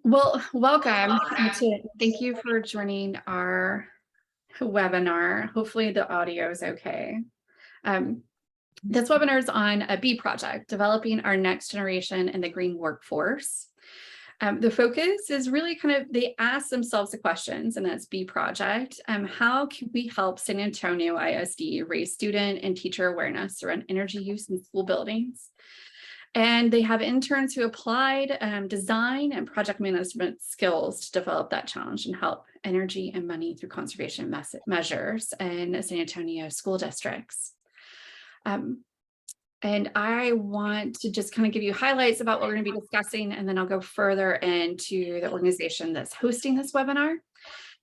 Well, welcome thank you for joining our webinar. Hopefully the audio is okay. This webinar is on a B project, developing our next generation in the green workforce. The focus is really they ask themselves the questions, and that's B project. How can we help San Antonio ISD raise student and teacher awareness around energy use in school buildings? And they have interns who applied design and project management skills to develop that challenge and help energy and money through conservation measures in San Antonio school districts. And I want to just give you highlights about what we're going to be discussing, and then I'll go further into the organization that's hosting this webinar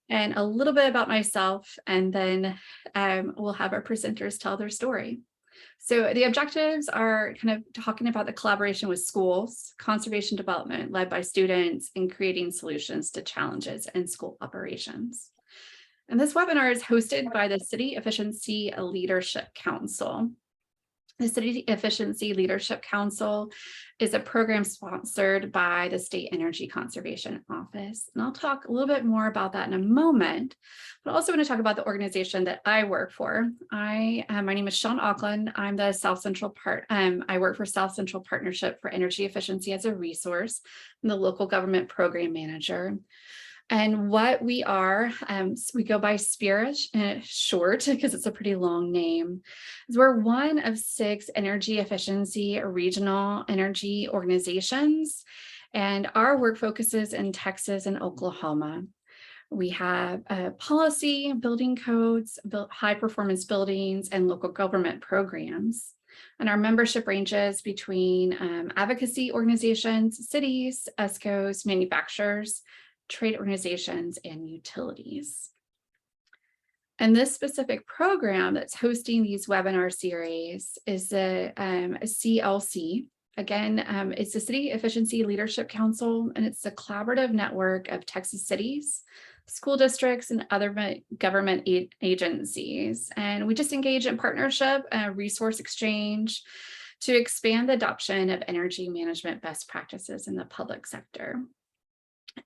and a little bit about myself, and then we'll have our presenters tell their story. So the objectives are talking about the collaboration with schools, conservation development led by students, and creating solutions to challenges in school operations. And this webinar is hosted by the City Efficiency Leadership Council. The City Efficiency Leadership Council is a program sponsored by the State Energy Conservation Office. And I'll talk a little bit more about that in a moment, but I also want to talk about the organization that I work for. My name is Sean Auckland. I'm the South Central I work for South Central Partnership for Energy Efficiency as a Resource. I'm the local government program manager. And what we are, we go by Spirit short because it's a pretty long name. We're one of 6 energy efficiency regional energy organizations, and our work focuses in Texas and Oklahoma. We have policy, building codes, high performance buildings, and local government programs. And our membership ranges between advocacy organizations, cities, ESCOs, manufacturers, trade organizations, and utilities. And this specific program that's hosting these webinar series is the CLC. Again, it's the City Efficiency Leadership Council, and it's a collaborative network of Texas cities, school districts, and other government agencies. And we just engage in partnership, resource exchange to expand the adoption of energy management best practices in the public sector.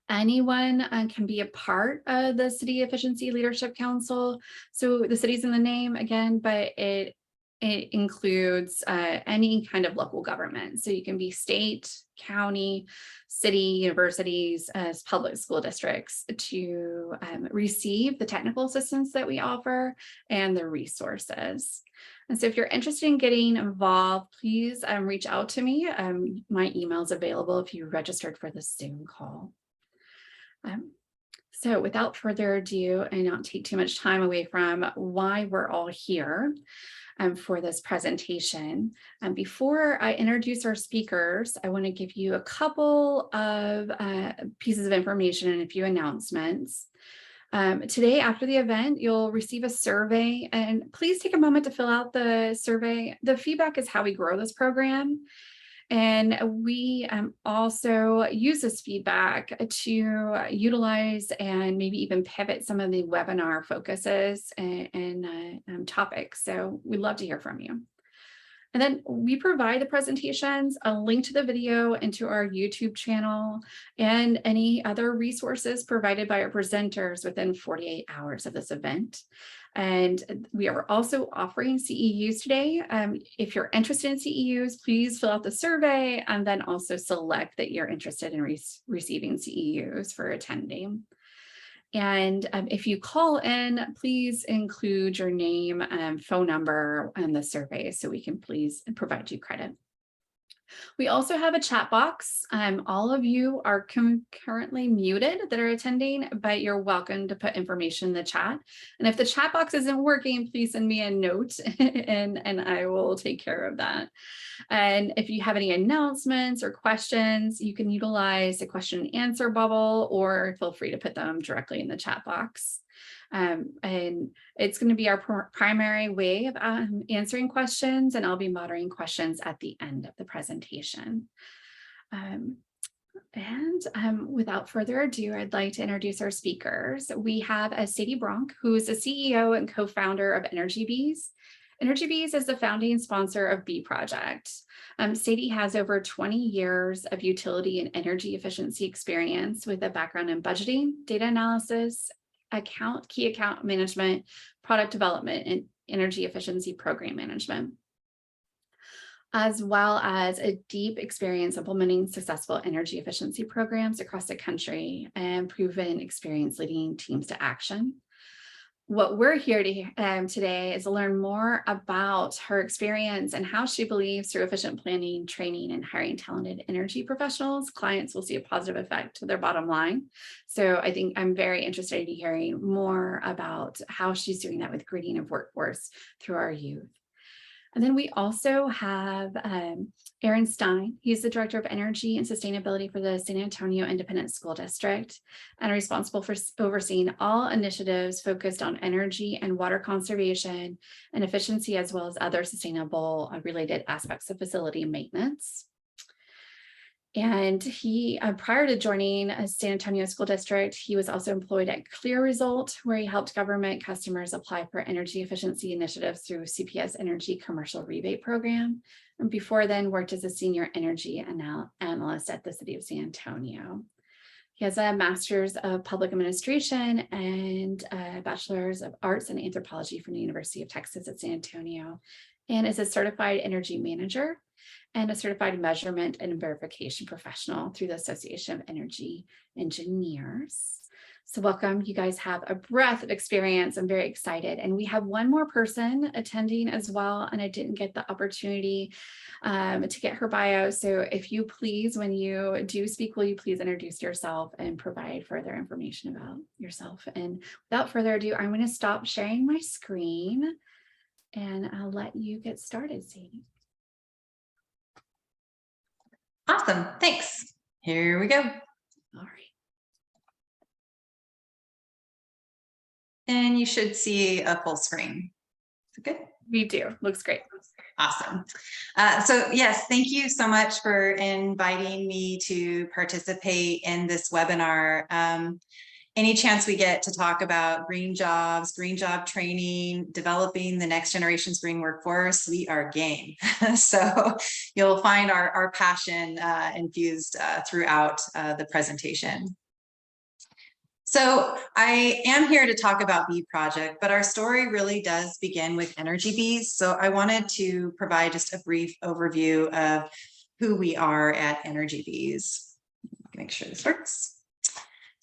Anyone can be a part of the City Efficiency Leadership Council. So the city's in the name again, but it includes any kind of local government. So you can be state, county, city, universities, as public school districts to receive the technical assistance that we offer and the resources. And so if you're interested in getting involved, please reach out to me. My email is available if you registered for the Zoom call. So without further ado, and not take too much time away from why we're all here for this presentation, before I introduce our speakers, I want to give you a couple of pieces of information and a few announcements. Today, after the event, you'll receive a survey, and please take a moment to fill out the survey. The feedback is how we grow this program. And we also use this feedback to utilize and maybe even pivot some of the webinar focuses and topics. So we'd love to hear from you. And then we provide the presentations, a link to the video, and to our YouTube channel, and any other resources provided by our presenters within 48 hours of this event. And we are also offering CEUs today. If you're interested in CEUs, please fill out the survey and then also select that you're interested in receiving CEUs for attending. And if you call in, please include your name and phone number in the survey so we can please provide you credit. We also have a chat box. All of you are currently muted that are attending, but you're welcome to put information in the chat. And if the chat box isn't working, please send me a note and I will take care of that. And if you have any announcements or questions, you can utilize the question and answer bubble, or feel free to put them directly in the chat box. And it's going to be our primary way of answering questions, and I'll be moderating questions at the end of the presentation. Without further ado, I'd like to introduce our speakers. We have Sadie Bronk, who is the CEO and co-founder of Energy Bees, EnergyBees is the founding sponsor of Bee Project. SAISD has over 20 years of utility and energy efficiency experience with a background in budgeting, data analysis, key account management, product development, and energy efficiency program management, as well as a deep experience implementing successful energy efficiency programs across the country and proven experience leading teams to action. What we're here to today is to learn more about her experience and how she believes through efficient planning, training, and hiring talented energy professionals, clients will see a positive effect to their bottom line. So I think I'm very interested in hearing more about how she's doing that with grading of workforce through our youth. And then we also have Aaron Stein. He's the Director of Energy and Sustainability for the San Antonio Independent School District and responsible for overseeing all initiatives focused on energy and water conservation and efficiency, as well as other sustainable related aspects of facility maintenance. And he, prior to joining San Antonio School District, he was also employed at Clear Result, where he helped government customers apply for energy efficiency initiatives through CPS Energy Commercial Rebate Program. And before then worked as a senior energy analyst at the city of San Antonio. He has a master's of public administration and a bachelor's of arts and anthropology from the University of Texas at San Antonio, and is a certified energy manager and a certified measurement and verification professional through the Association of Energy Engineers. So welcome, you guys have a breadth of experience. I'm very excited. And we have one more person attending as well, and I didn't get the opportunity to get her bio. So if you please, when you do speak, will you please introduce yourself and provide further information about yourself? And without further ado, I'm going to stop sharing my screen and I'll let you get started, Sadie. Awesome, thanks. Here we go. All right. And you should see a full screen. Is it good? We do, looks great. Awesome. So yes, thank you so much for inviting me to participate in this webinar. Any chance we get to talk about green jobs, green job training, developing the next generation's green workforce, we are game. So you'll find our passion infused throughout the presentation. So I am here to talk about Bee Project, but our story really does begin with EnergyBees. So I wanted to provide just a brief overview of who we are at EnergyBees. Make sure this works.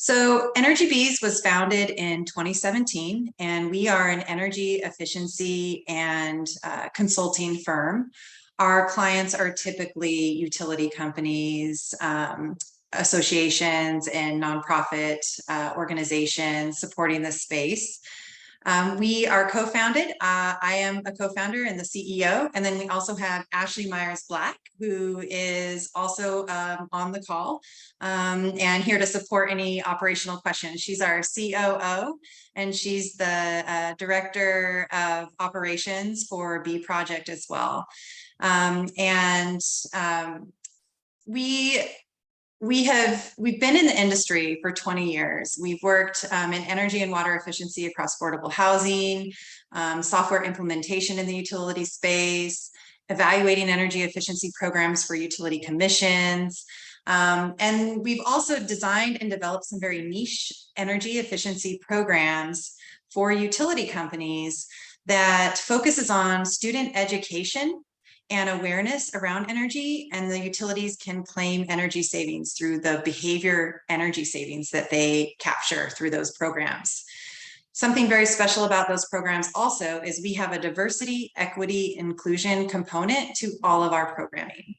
So EnergyBees was founded in 2017, and we are an energy efficiency and consulting firm. Our clients are typically utility companies, associations, and nonprofit organizations supporting this space. We are co-founded. I am a co-founder and the CEO. And then we also have Ashley Myers-Black, who is also on the call and here to support any operational questions. She's our COO, and she's the Director of Operations for Bee Project as well. We've been in the industry for 20 years. We've worked in energy and water efficiency across affordable housing, software implementation in the utility space, evaluating energy efficiency programs for utility commissions. And we've also designed and developed some very niche energy efficiency programs for utility companies that focuses on student education and awareness around energy, and the utilities can claim energy savings through the behavior energy savings that they capture through those programs. Something very special about those programs also is we have a diversity, equity, inclusion component to all of our programming.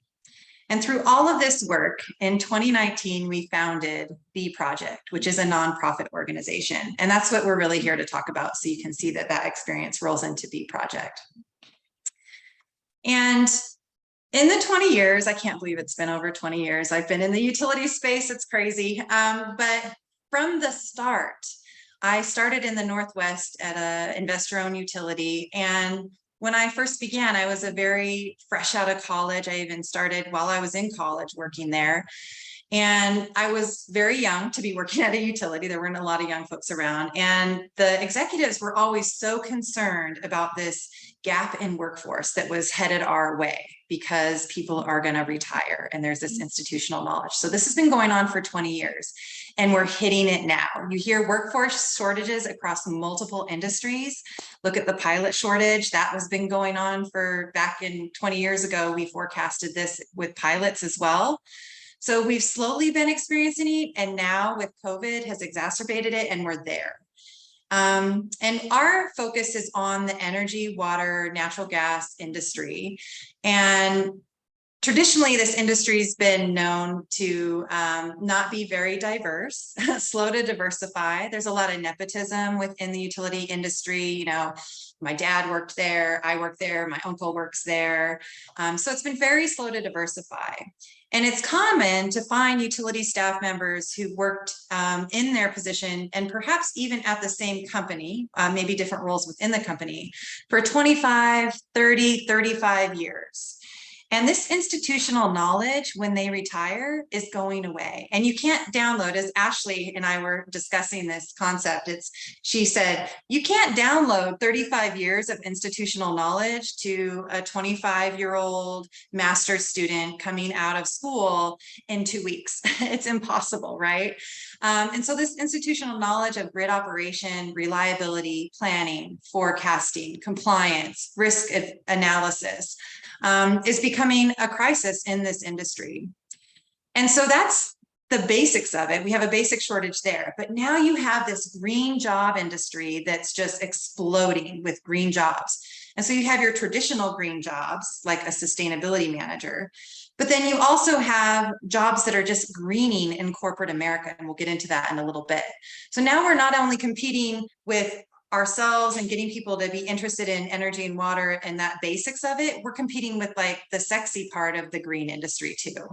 And through all of this work, in 2019, we founded Bee Project, which is a nonprofit organization. And that's what we're really here to talk about, so you can see that that experience rolls into Bee Project. And in the 20 years, I can't believe it's been over 20 years, I've been in the utility space, it's crazy. But from the start, I started in the Northwest at an investor-owned utility. And when I first began, I was a very fresh out of college. I even started while I was in college working there. And I was very young to be working at a utility. There weren't a lot of young folks around. And the executives were always so concerned about this gap in workforce that was headed our way because people are going to retire and there's this institutional knowledge. So this has been going on for 20 years and we're hitting it now. You hear workforce shortages across multiple industries. Look at the pilot shortage that was been going on for back in 20 years ago. We forecasted this with pilots as well. So we've slowly been experiencing it, and now with COVID has exacerbated it, and we're there. And our focus is on the energy, water, natural gas industry. And traditionally, this industry has been known to not be very diverse, slow to diversify. There's a lot of nepotism within the utility industry. You know, my dad worked there, I worked there, my uncle works there. So it's been very slow to diversify. And it's common to find utility staff members who worked in their position and perhaps even at the same company, maybe different roles within the company for 25, 30, 35 years. And this institutional knowledge, when they retire, is going away. And you can't download, as Ashley and I were discussing this concept, she said, you can't download 35 years of institutional knowledge to a 25-year-old master's student coming out of school in 2 weeks. It's impossible, right? And so this institutional knowledge of grid operation, reliability, planning, forecasting, compliance, risk analysis, is becoming a crisis in this industry. And so that's the basics of it. We have a basic shortage there, but now you have this green job industry that's just exploding with green jobs. And so you have your traditional green jobs, like a sustainability manager, but then you also have jobs that are just greening in corporate America, and we'll get into that in a little bit. So now we're not only competing with ourselves and getting people to be interested in energy and water and that basics of it, we're competing with like the sexy part of the green industry too.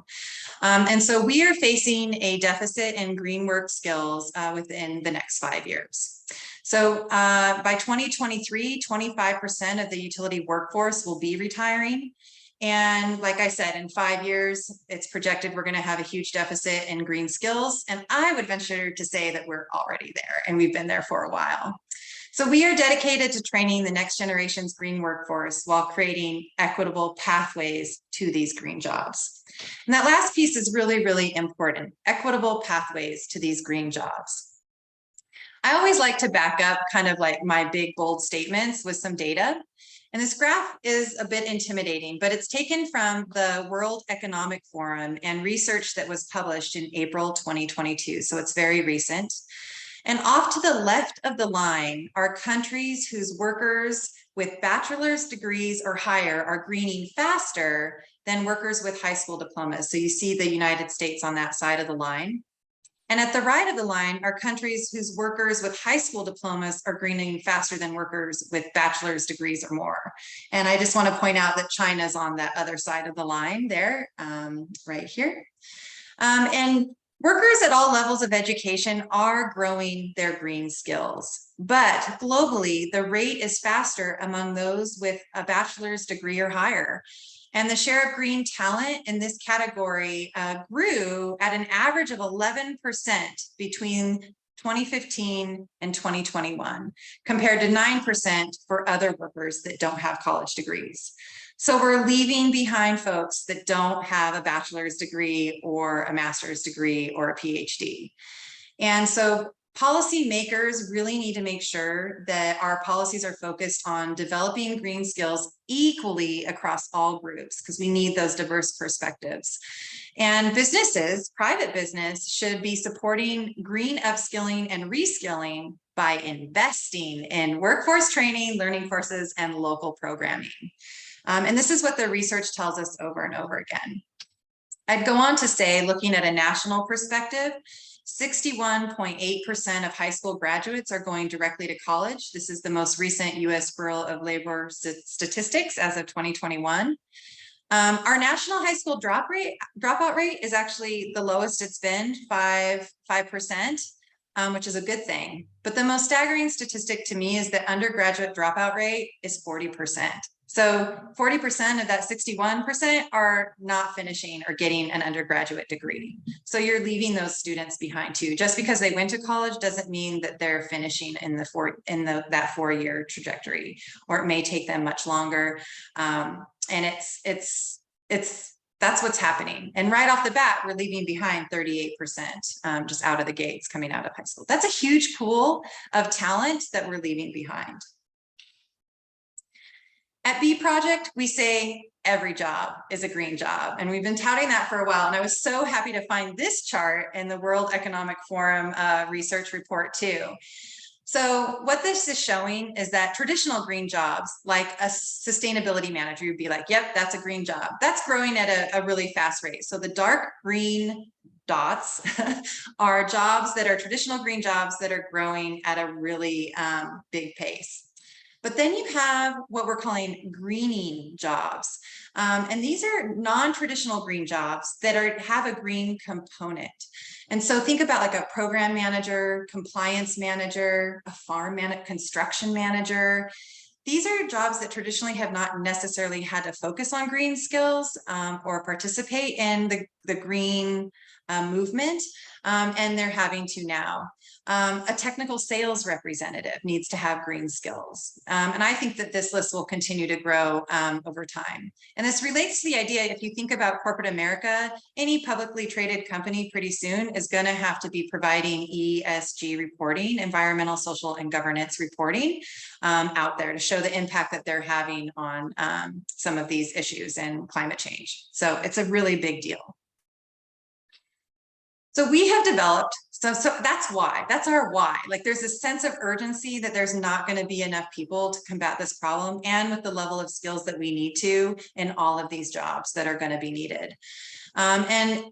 And so we are facing a deficit in green work skills within the next 5 years. So by 2023, 25% of the utility workforce will be retiring. And like I said, in 5 years, it's projected we're going to have a huge deficit in green skills. And I would venture to say that we're already there and we've been there for a while. So we are dedicated to training the next generation's green workforce while creating equitable pathways to these green jobs. And that last piece is really, really important, equitable pathways to these green jobs. I always like to back up kind of like my big, bold statements with some data. And this graph is a bit intimidating, but it's taken from the World Economic Forum and research that was published in April 2022. So it's very recent. And off to the left of the line are countries whose workers with bachelor's degrees or higher are greening faster than workers with high school diplomas. So you see the United States on that side of the line. And at the right of the line are countries whose workers with high school diplomas are greening faster than workers with bachelor's degrees or more. And I just want to point out that China's on that other side of the line there, right here. And workers at all levels of education are growing their green skills, but globally, the rate is faster among those with a bachelor's degree or higher. And the share of green talent in this category grew at an average of 11% between 2015 and 2021, compared to 9% for other workers that don't have college degrees. So we're leaving behind folks that don't have a bachelor's degree or a master's degree or a PhD. And so policymakers really need to make sure that our policies are focused on developing green skills equally across all groups, because we need those diverse perspectives. And businesses, private business, should be supporting green upskilling and reskilling by investing in workforce training, learning courses, and local programming. And this is what the research tells us over and over again. I'd go on to say, looking at a national perspective, 61.8% of high school graduates are going directly to college. This is the most recent U.S. Bureau of Labor statistics as of 2021. Our national high school dropout rate is actually the lowest it's been, 5%, which is a good thing. But the most staggering statistic to me is that undergraduate dropout rate is 40%. So 40% of that 61% are not finishing or getting an undergraduate degree. So you're leaving those students behind too. Just because they went to college doesn't mean that they're finishing in that 4-year trajectory, or it may take them much longer. And that's what's happening. And right off the bat, we're leaving behind 38% just out of the gates coming out of high school. That's a huge pool of talent that we're leaving behind. At B Project, we say every job is a green job. And we've been touting that for a while. And I was so happy to find this chart in the World Economic Forum research report too. So what this is showing is that traditional green jobs, like a sustainability manager, would be like, yep, that's a green job. That's growing at a really fast rate. So the dark green dots are jobs that are traditional green jobs that are growing at a really big pace. But then you have what we're calling greening jobs. And these are non-traditional green jobs that have a green component. And so think about like a program manager, compliance manager, a farm construction manager. These are jobs that traditionally have not necessarily had to focus on green skills or participate in the green movement, and they're having to now. A technical sales representative needs to have green skills. And I think that this list will continue to grow over time. And this relates to the idea, if you think about corporate America, any publicly traded company pretty soon is going to have to be providing ESG reporting, environmental, social, and governance reporting out there to show the impact that they're having on some of these issues and climate change. So it's a really big deal. So we have developed, so that's why, that's our why. Like there's a sense of urgency that there's not going to be enough people to combat this problem, and with the level of skills that we need to in all of these jobs that are going to be needed. And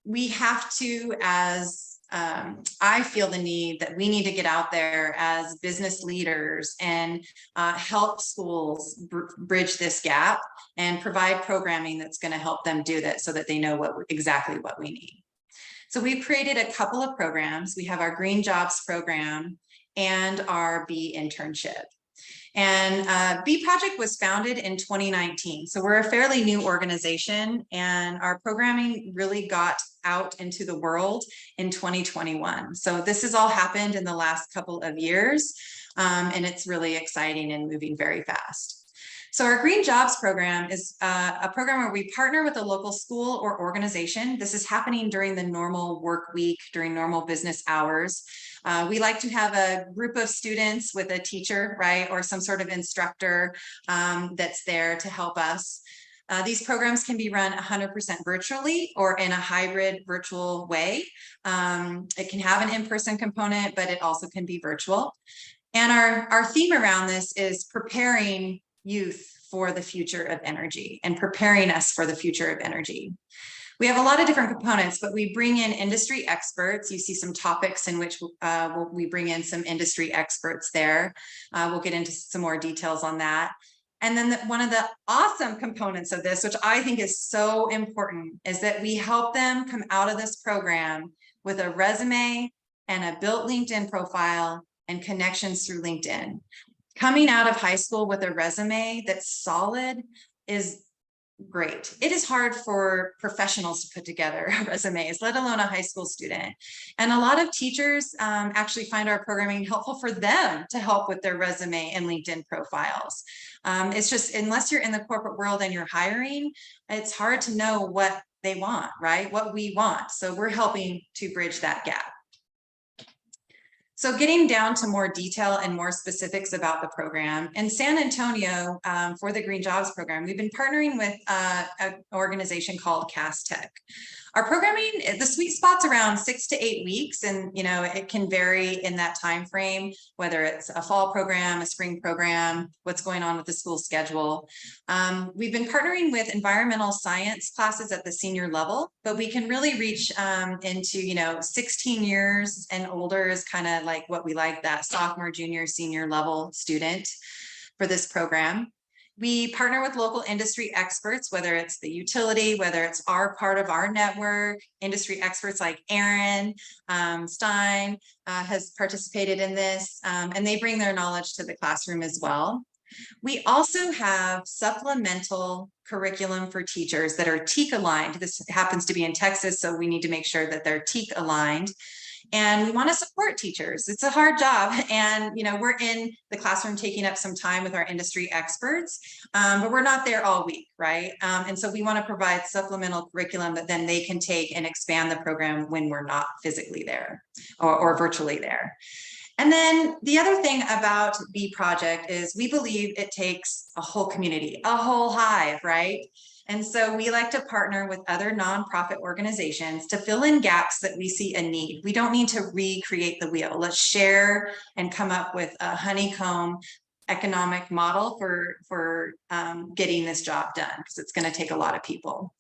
we have to, as I feel the need that we need to get out there as business leaders and help schools bridge this gap and provide programming that's going to help them do that so that they know exactly what we need. So we've created a couple of programs. We have our Green Jobs program and our B internship. And B Project was founded in 2019. So we're a fairly new organization, and our programming really got out into the world in 2021. So this has all happened in the last couple of years, and it's really exciting and moving very fast. So our Green Jobs program is a program where we partner with a local school or organization. This is happening during the normal work week, during normal business hours. We like to have a group of students with a teacher, right, or some sort of instructor that's there to help us. These programs can be run 100% virtually or in a hybrid virtual way. It can have an in-person component, but it also can be virtual. And our theme around this is preparing youth for the future of energy and preparing us for the future of energy. We have a lot of different components, but we bring in industry experts. You see some topics in which we bring in some industry experts there. We'll get into some more details on that. And then one of the awesome components of this, which I think is so important, is that we help them come out of this program with a resume and a built LinkedIn profile and connections through LinkedIn. Coming out of high school with a resume that's solid is great. It is hard for professionals to put together resumes, let alone a high school student. And a lot of teachers actually find our programming helpful for them to help with their resume and LinkedIn profiles. It's just, unless you're in the corporate world and you're hiring, it's hard to know what they want, right? What we want. So we're helping to bridge that gap. So getting down to more detail and more specifics about the program, in San Antonio for the Green Jobs program, we've been partnering with an organization called CastTech. Our programming, the sweet spot's around 6 to 8 weeks, and it can vary in that time frame, whether it's a fall program, a spring program, what's going on with the school schedule. We've been partnering with environmental science classes at the senior level, but we can really reach into 16 years and older is kind of like what we like, that sophomore, junior, senior level student for this program. We partner with local industry experts, whether it's the utility, whether it's our part of our network. Industry experts like Aaron Stein has participated in this, and they bring their knowledge to the classroom as well. We also have supplemental curriculum for teachers that are TEAC aligned. This happens to be in Texas, so we need to make sure that they're TEAC aligned. And we want to support teachers. It's a hard job. And, we're in the classroom taking up some time with our industry experts, but we're not there all week, right? And so we want to provide supplemental curriculum that then they can take and expand the program when we're not physically there or virtually there. And then the other thing about Bee Project is we believe it takes a whole community, a whole hive, right? And so we like to partner with other nonprofit organizations to fill in gaps that we see a need. We don't need to recreate the wheel. Let's share and come up with a honeycomb economic model for getting this job done, because it's going to take a lot of people.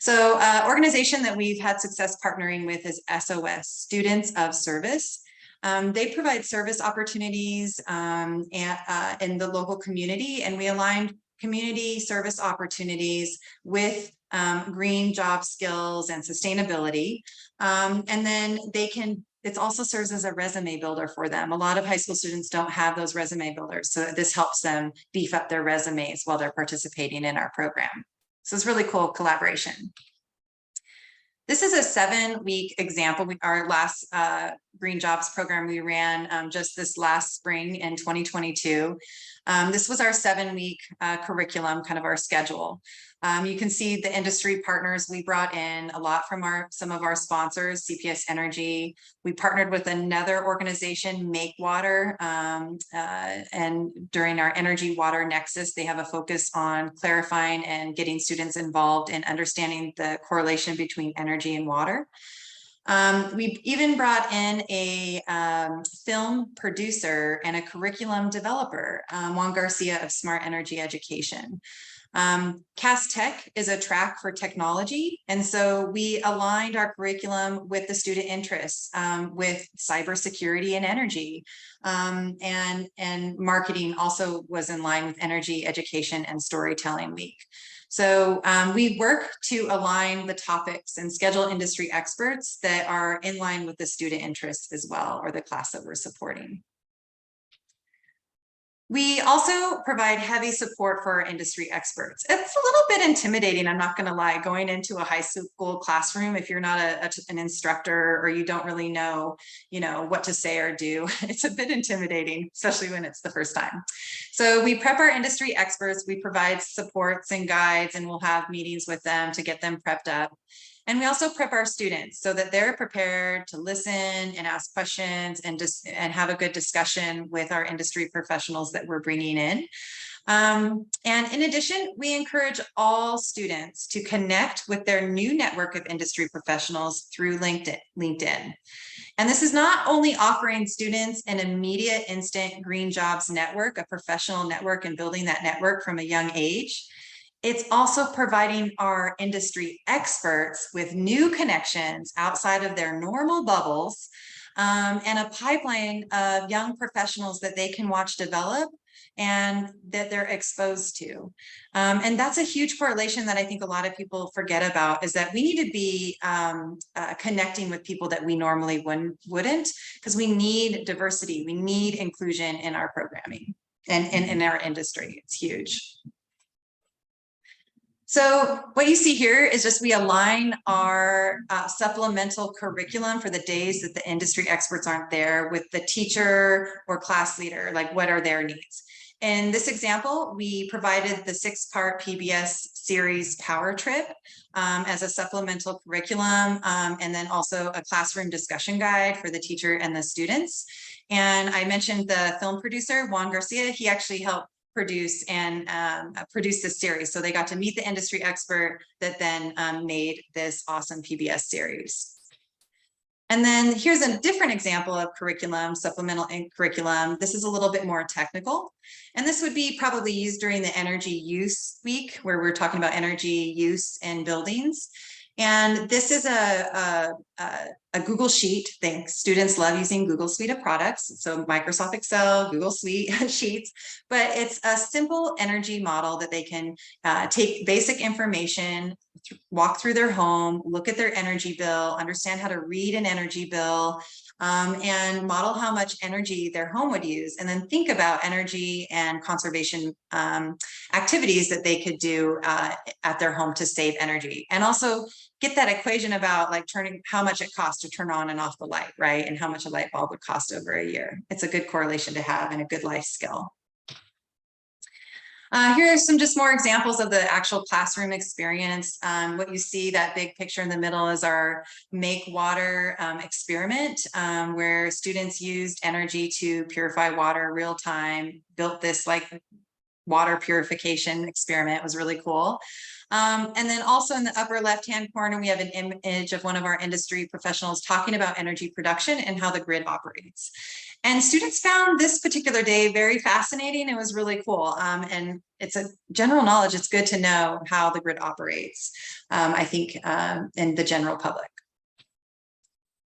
So organization that we've had success partnering with is SOS, Students of Service. They provide service opportunities in the local community, and we aligned community service opportunities with green job skills and sustainability. And then it also serves as a resume builder for them. A lot of high school students don't have those resume builders, so this helps them beef up their resumes while they're participating in our program. So it's really cool collaboration. This is a 7-week example. Our last Green Jobs program we ran just this last spring in 2022. This was our 7-week curriculum, kind of our schedule. You can see the industry partners we brought in a lot from some of our sponsors, CPS Energy. We partnered with another organization, Make Water, and during our Energy Water Nexus, they have a focus on clarifying and getting students involved in understanding the correlation between energy and water. We even brought in a film producer and a curriculum developer, Juan Garcia of Smart Energy Education. Cass Tech is a track for technology, and so we aligned our curriculum with the student interests, with cybersecurity and energy, and marketing also was in line with Energy Education and Storytelling Week. So we work to align the topics and schedule industry experts that are in line with the student interests as well, or the class that we're supporting. We also provide heavy support for our industry experts. It's a little bit intimidating, I'm not going to lie, going into a high school classroom if you're not an instructor or you don't really know, what to say or do. It's a bit intimidating, especially when it's the first time. So we prep our industry experts, we provide supports and guides, and we'll have meetings with them to get them prepped up. And we also prep our students so that they're prepared to listen and ask questions and have a good discussion with our industry professionals that we're bringing in. And in addition, we encourage all students to connect with their new network of industry professionals through LinkedIn. And this is not only offering students an immediate instant green jobs network, a professional network, and building that network from a young age. It's also providing our industry experts with new connections outside of their normal bubbles, and a pipeline of young professionals that they can watch develop and that they're exposed to. And that's a huge correlation that I think a lot of people forget about, is that we need to be connecting with people that we normally wouldn't, because we need diversity, we need inclusion in our programming and in our industry. It's huge. So what you see here is just we align our supplemental curriculum for the days that the industry experts aren't there with the teacher or class leader, like what are their needs. In this example, we provided the 6-part PBS series Power Trip as a supplemental curriculum, and then also a classroom discussion guide for the teacher and the students. And I mentioned the film producer, Juan Garcia. He actually helped produce this series. So they got to meet the industry expert that then made this awesome PBS series. And then here's a different example of curriculum, supplemental curriculum. This is a little bit more technical. And this would be probably used during the energy use week, where we're talking about energy use in buildings. And this is a Google Sheet thing. Students love using Google Suite of products. So Microsoft Excel, Google Suite Sheets, but it's a simple energy model that they can take basic information walk through their home, look at their energy bill, understand how to read an energy bill, and model how much energy their home would use, and then think about energy and conservation activities that they could do at their home to save energy. And also get that equation about like how much it costs to turn on and off the light, right? And how much a light bulb would cost over a year. It's a good correlation to have and a good life skill. Here are some just more examples of the actual classroom experience. What you see, that big picture in the middle, is our Make Water experiment, where students used energy to purify water real time, built this like water purification experiment. It was really cool. And then also in the upper left-hand corner, we have an image of one of our industry professionals talking about energy production and how the grid operates. And students found this particular day very fascinating. It was really cool. And it's a general knowledge. It's good to know how the grid operates, I think, in the general public.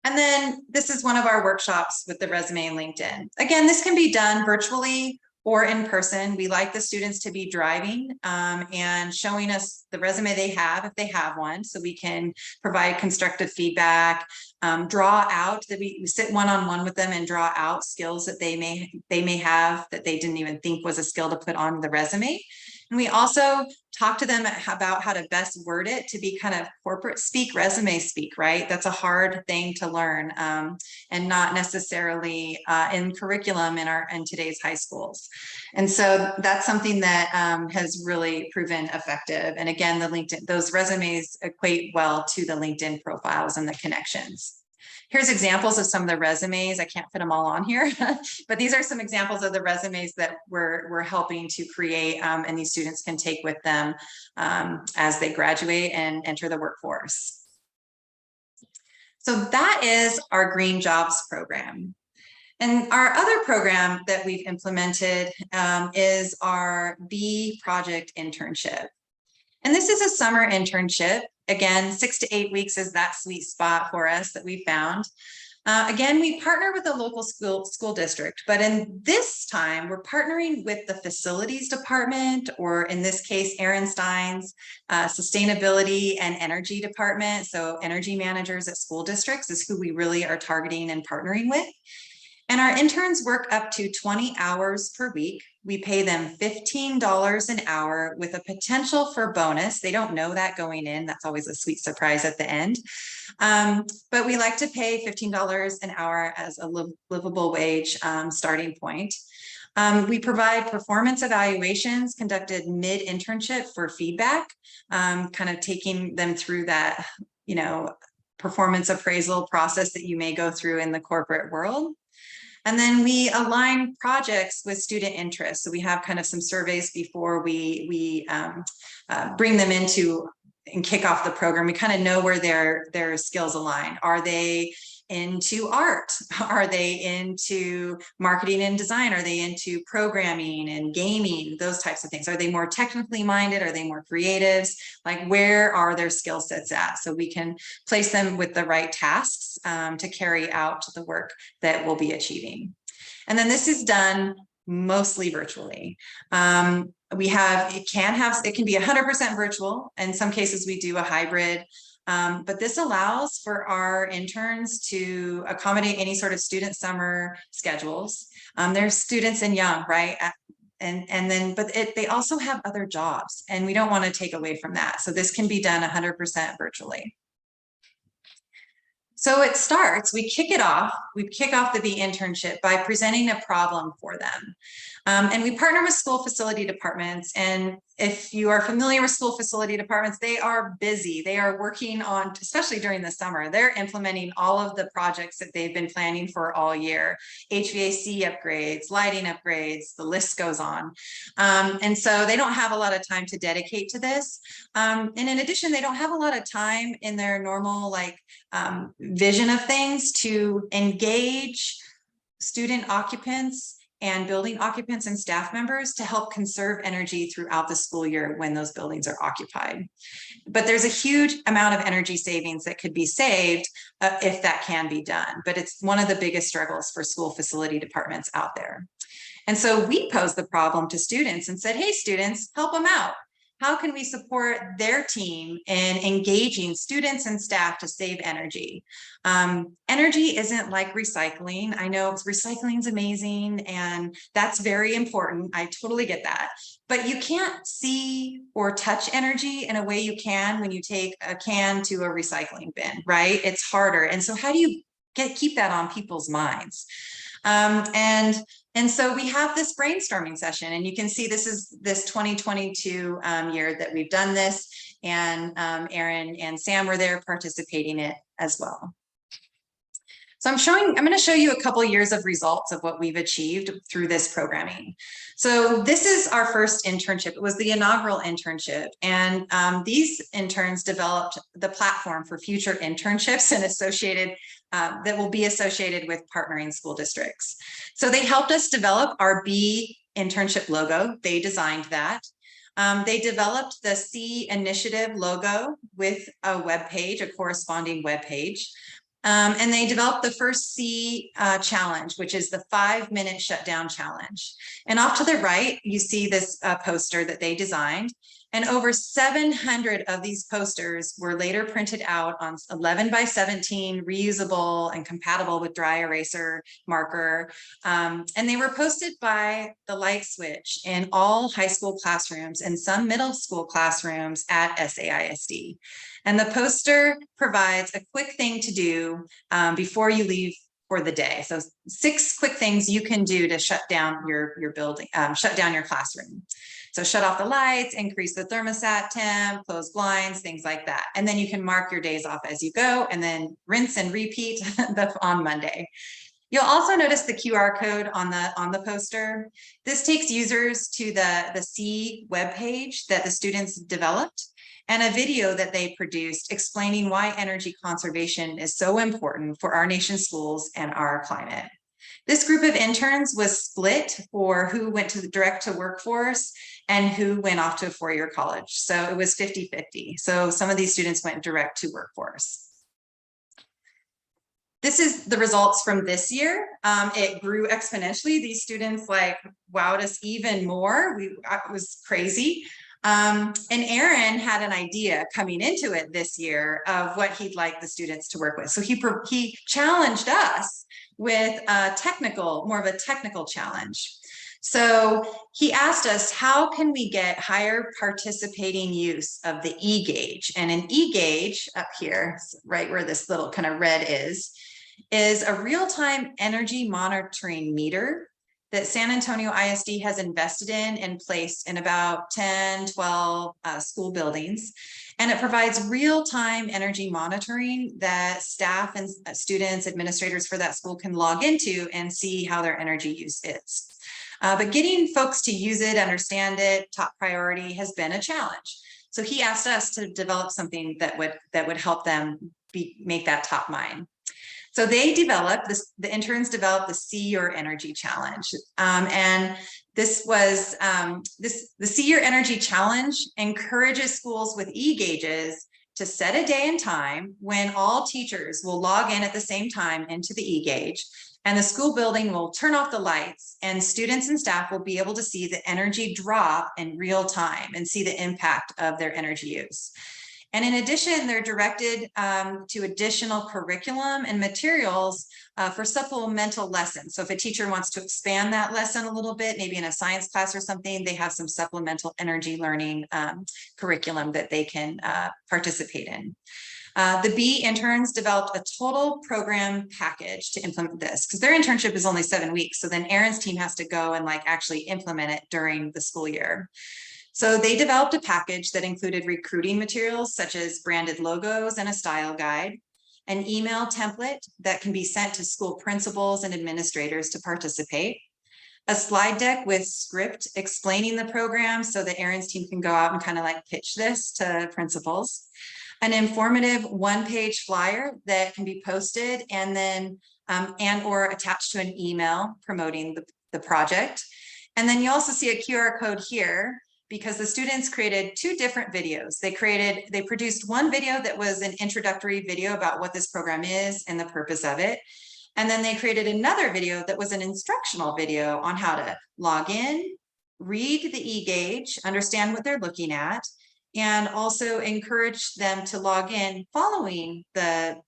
And then this is one of our workshops with the resume and LinkedIn. Again, this can be done virtually or in person. We like the students to be driving and showing us the resume they have, if they have one, so we can provide constructive feedback, draw out, that we sit one-on-one with them and draw out skills that they may have that they didn't even think was a skill to put on the resume. And we also talk to them about how to best word it to be kind of corporate speak, resume speak, right? That's a hard thing to learn and not necessarily in curriculum in today's high schools. And so that's something that has really proven effective. And again, the LinkedIn, those resumes equate well to the LinkedIn profiles and the connections. Here's examples of some of the resumes. I can't fit them all on here, but these are some examples of the resumes that we're helping to create, and these students can take with them as they graduate and enter the workforce. So that is our Green Jobs program. And our other program that we've implemented is our Bee Project internship. And this is a summer internship. Again, 6 to 8 weeks is that sweet spot for us that we found. Again, we partner with a local school district, but in this time, we're partnering with the facilities department, or in this case, Aaron Stein's sustainability and energy department. So energy managers at school districts is who we really are targeting and partnering with. And our interns work up to 20 hours per week. We pay them $15 an hour with a potential for bonus. They don't know that going in. That's always a sweet surprise at the end. But we like to pay $15 an hour as a livable wage starting point. We provide performance evaluations conducted mid-internship for feedback, kind of taking them through that, performance appraisal process that you may go through in the corporate world. And then we align projects with student interests. So we have kind of some surveys before we bring them into and kick off the program. We kind of know where their skills align. Are they into art? Are they into marketing and design? Are they into programming and gaming? Those types of things. Are they more technically minded? Are they more creatives? Like, where are their skill sets at? So we can place them with the right tasks to carry out the work that we'll be achieving. And then this is done mostly virtually. It can be 100% virtual. In some cases, we do a hybrid. But this allows for our interns to accommodate any sort of student summer schedules. They're students and young, right? They also have other jobs, and we don't want to take away from that. So this can be done 100% virtually. So it starts, we kick off the Bee internship by presenting a problem for them. And we partner with school facility departments. And if you are familiar with school facility departments, they are busy. They are working on, especially during the summer, they're implementing all of the projects that they've been planning for all year. HVAC upgrades, lighting upgrades, the list goes on. And so they don't have a lot of time to dedicate to this. And in addition, they don't have a lot of time in their normal vision of things to engage student occupants and building occupants and staff members to help conserve energy throughout the school year when those buildings are occupied. But there's a huge amount of energy savings that could be saved if that can be done. But it's one of the biggest struggles for school facility departments out there. And so we posed the problem to students and said, hey, students, help them out. how can we support their team in engaging students and staff to save energy? Energy isn't like recycling. I know recycling is amazing and that's very important. I totally get that. But you can't see or touch energy in a way you can when you take a can to a recycling bin, right? It's harder. And so how do you keep that on people's minds? And so we have this brainstorming session, and you can see this is this 2022 year that we've done this, and Aaron and Sam were there participating in it as well. So I'm going to show you a couple years of results of what we've achieved through this programming. So this is our first internship. It was the inaugural internship. And these interns developed the platform for future internships and associated that will be associated with partnering school districts. So they helped us develop our B internship logo. They designed that. They developed the C initiative logo with a web page, a corresponding web page. And they developed the first C challenge, which is the 5-minute shutdown challenge. And off to the right, you see this poster that they designed. And over 700 of these posters were later printed out on 11 by 17, reusable and compatible with dry eraser marker. And they were posted by the light switch in all high school classrooms and some middle school classrooms at SAISD. And the poster provides a quick thing to do before you leave for the day. So 6 quick things you can do to shut down your building, shut down your classroom. So shut off the lights, increase the thermostat temp, close blinds, things like that. And then you can mark your days off as you go and then rinse and repeat on Monday. You'll also notice the QR code on the poster. This takes users to the C webpage that the students developed and a video that they produced explaining why energy conservation is so important for our nation's schools and our climate. This group of interns was split for who went to the direct to workforce and who went off to a 4-year college. So it was 50-50. So some of these students went direct to workforce. This is the results from this year. It grew exponentially. These students like wowed us even more. It was crazy. And Aaron had an idea coming into it this year of what he'd like the students to work with. So he challenged us with more of a technical challenge. So he asked us, how can we get higher participating use of the E-gauge? And an E-gauge up here, right where this little kind of red is a real-time energy monitoring meter that San Antonio ISD has invested in and placed in about 10, 12 school buildings. And it provides real-time energy monitoring that staff and students, administrators for that school can log into and see how their energy use is. But getting folks to use it, understand it, top priority has been a challenge. So he asked us to develop something that would help them make that top mind. So they developed this, the interns developed the See Your Energy Challenge. And this was, the See Your Energy Challenge encourages schools with E-gauges to set a day and time when all teachers will log in at the same time into the E-gauge, and the school building will turn off the lights, and students and staff will be able to see the energy drop in real time and see the impact of their energy use. And in addition, they're directed to additional curriculum and materials for supplemental lessons. So if a teacher wants to expand that lesson a little bit, maybe in a science class or something, they have some supplemental energy learning curriculum that they can participate in. The B interns developed a total program package to implement this, because their internship is only 7 weeks. So then Aaron's team has to go and like actually implement it during the school year. So they developed a package that included recruiting materials such as branded logos and a style guide, an email template that can be sent to school principals and administrators to participate, a slide deck with script explaining the program so that Aaron's team can go out and kind of like pitch this to principals, an informative 1-page flyer that can be posted and then or attached to an email promoting the project. And then you also see a QR code here, because the students created 2 different videos. They produced one video that was an introductory video about what this program is and the purpose of it. And then they created another video that was an instructional video on how to log in, read the e-gauge, understand what they're looking at, and also encourage them to log in following the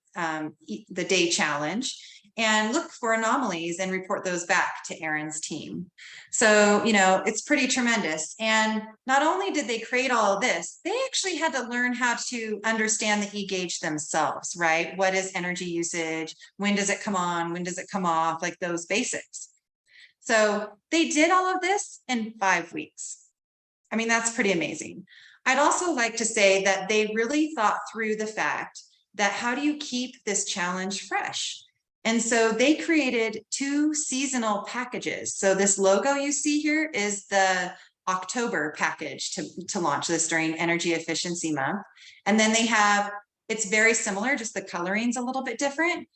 day challenge and look for anomalies and report those back to Erin's team. So, you know, it's pretty tremendous. And not only did they create all of this, they actually had to learn how to understand the e-gauge themselves, right? What is energy usage? When does it come on? When does it come off? Like those basics. So they did all of this in 5 weeks. I mean, that's pretty amazing. I'd also like to say that they really thought through the fact that how do you keep this challenge fresh? And so they created 2 seasonal packages. So this logo you see here is the October package to launch this during Energy Efficiency Month. And then they have, it's very similar, just the coloring's a little bit different